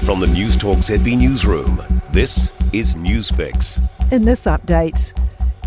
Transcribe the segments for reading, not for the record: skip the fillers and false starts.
From the Newstalk ZB newsroom, this is Newsfix. In this update,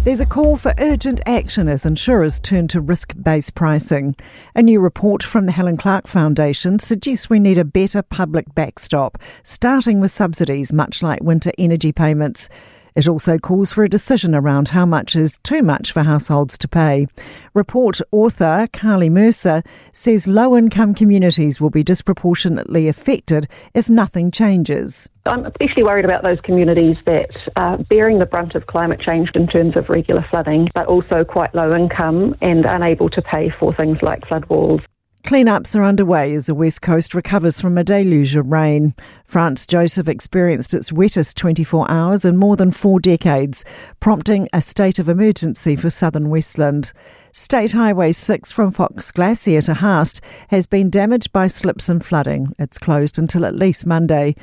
there's a call for urgent action as insurers turn to risk-based pricing. A new report from the Helen Clark Foundation suggests we need a better public backstop, starting with subsidies, much like winter energy payments. It also calls for a decision around how much is too much for households to pay. Report author Carly Mercer says low-income communities will be disproportionately affected if nothing changes. I'm especially worried about those communities that are bearing the brunt of climate change in terms of regular flooding, but also quite low income and unable to pay for things like flood walls. Clean-ups are underway as the West Coast recovers from a deluge of rain. France Joseph experienced its wettest 24 hours in more than 4 decades, prompting a state of emergency for southern Westland. State Highway 6 from Fox Glacier to Haast has been damaged by slips and flooding. It's closed until at least Monday.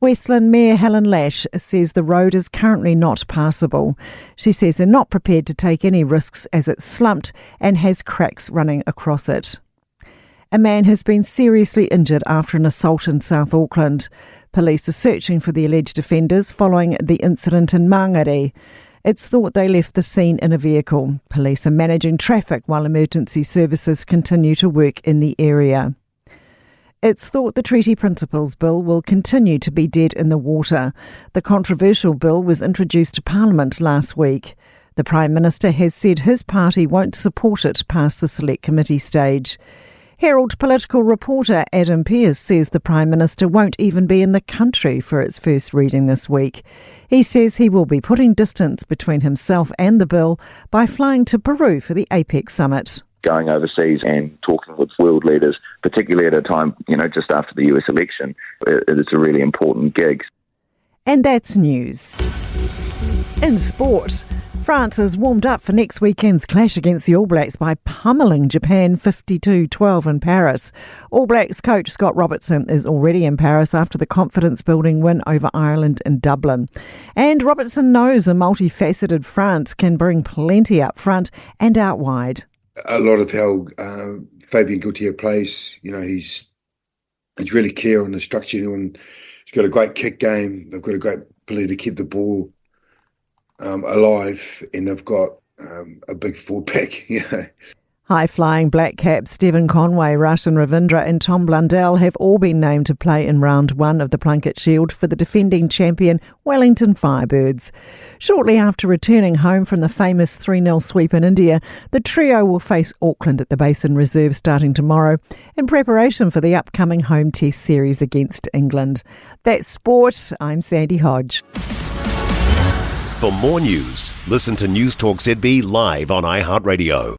Westland Mayor Helen Lash says the road is currently not passable. She says they're not prepared to take any risks as it's slumped and has cracks running across it. A man has been seriously injured after an assault in South Auckland. Police are searching for the alleged offenders following the incident in Mang. It's thought they left the scene in a vehicle. Police are managing traffic while emergency services continue to work in the area. It's thought the Treaty Principles Bill will continue to be dead in the water. The controversial bill was introduced to Parliament last week. The Prime Minister has said his party won't support it past the Select Committee stage. Herald political reporter Adam Pearce says the Prime Minister won't even be in the country for its first reading this week. He says he will be putting distance between himself and the bill by flying to Peru for the APEC summit. Going overseas and talking with world leaders, particularly at a time, just after the US election, it is a really important gig. And that's news. In sport, France has warmed up for next weekend's clash against the All Blacks by pummelling Japan 52-12 in Paris. All Blacks coach Scott Robertson is already in Paris after the confidence-building win over Ireland in Dublin. And Robertson knows a multifaceted France can bring plenty up front and out wide. A lot of how Fabien Gaultier plays, he's really clear on the structure, and he's got a great kick game. They've got a great ability to keep the ball alive, and they've got a big forward pack. High-flying Black Caps Stephen Conway, Roshan Ravindra and Tom Blundell have all been named to play in round 1 of the Plunket Shield for the defending champion Wellington Firebirds. Shortly after returning home from the famous 3-0 sweep in India, the trio will face Auckland at the Basin Reserve starting tomorrow in preparation for the upcoming home test series against England. That's sport. I'm Sandy Hodge. For more news, listen to Newstalk ZB live on iHeartRadio.